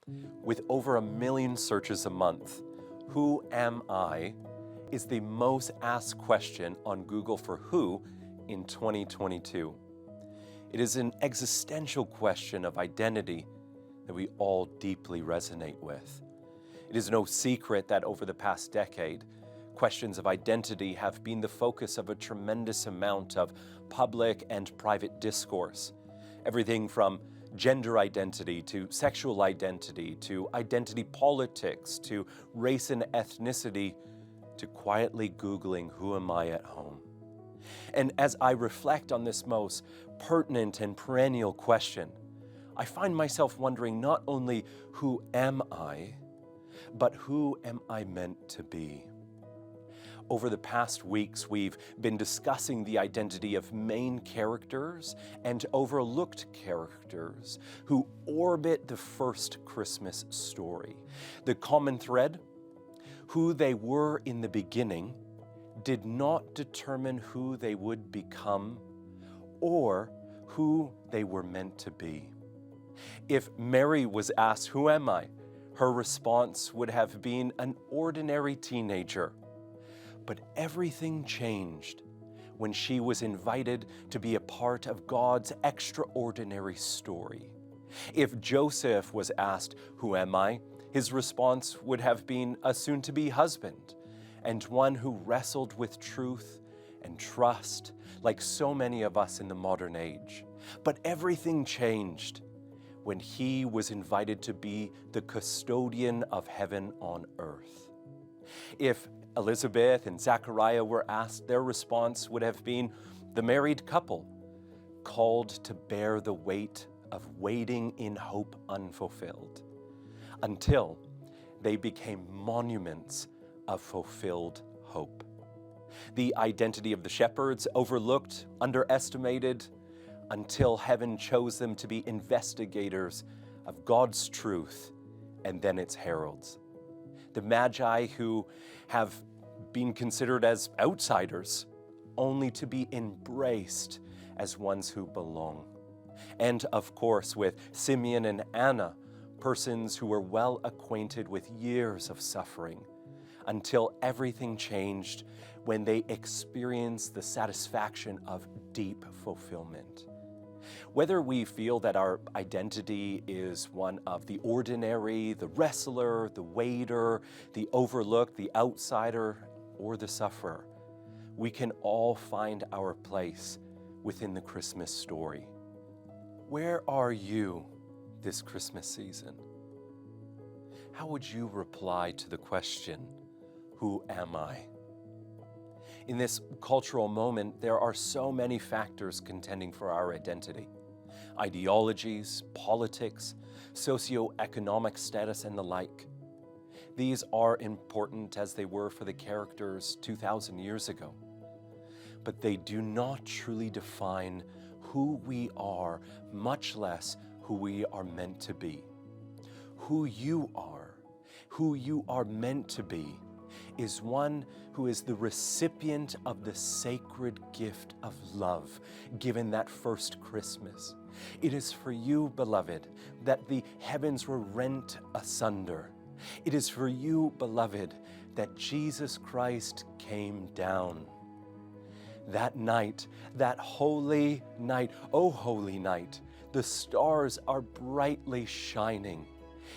With over 1 million searches a month, "Who am I?" is the most asked question on Google for who in 2022. It is an existential question of identity that we all deeply resonate with. It is no secret that over the past decade, questions of identity have been the focus of a tremendous amount of public and private discourse. Everything from gender identity to sexual identity to identity politics to race and ethnicity to quietly Googling "who am I" at home. And as I reflect on this most pertinent and perennial question, I find myself wondering not only who am I, but who am I meant to be? Over the past weeks, we've been discussing the identity of main characters and overlooked characters who orbit the first Christmas story. The common thread: who they were in the beginning did not determine who they would become or who they were meant to be. If Mary was asked, "Who am I?" her response would have been an ordinary teenager. But everything changed when she was invited to be a part of God's extraordinary story. If Joseph was asked, "Who am I?" his response would have been a soon-to-be husband and one who wrestled with truth and trust like so many of us in the modern age. But everything changed when he was invited to be the custodian of heaven on earth. If Elizabeth and Zachariah were asked, their response would have been the married couple called to bear the weight of waiting in hope unfulfilled, until they became monuments of fulfilled hope. The identity of the shepherds overlooked, underestimated, until heaven chose them to be investigators of God's truth and then its heralds. The Magi who have been considered as outsiders, only to be embraced as ones who belong. And of course, with Simeon and Anna, persons who were well acquainted with years of suffering, until everything changed when they experienced the satisfaction of deep fulfillment. Whether we feel that our identity is one of the ordinary, the wrestler, the waiter, the overlooked, the outsider, or the sufferer, we can all find our place within the Christmas story. Where are you this Christmas season? How would you reply to the question, "Who am I?" In this cultural moment, there are so many factors contending for our identity. Ideologies, politics, socioeconomic status, and the like. These are important as they were for the characters 2,000 years ago. But they do not truly define who we are, much less who we are meant to be. Who you are meant to be, is one who is the recipient of the sacred gift of love given that first Christmas. It is for you, beloved, that the heavens were rent asunder. It is for you, beloved, that Jesus Christ came down. That night, that holy night, oh holy night, the stars are brightly shining.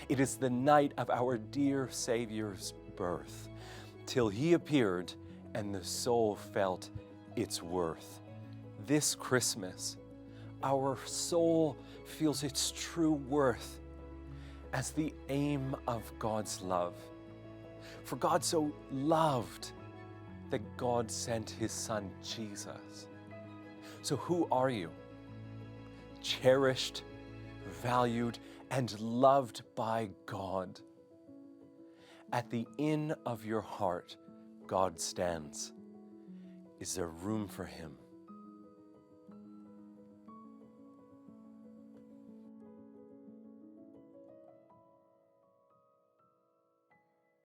It is the night of our dear Savior's birth, till he appeared and the soul felt its worth. This Christmas, our soul feels its true worth as the aim of God's love. For God so loved that God sent his Son, Jesus. So who are you? Cherished, valued, and loved by God. At the inn of your heart, God stands. Is there room for him?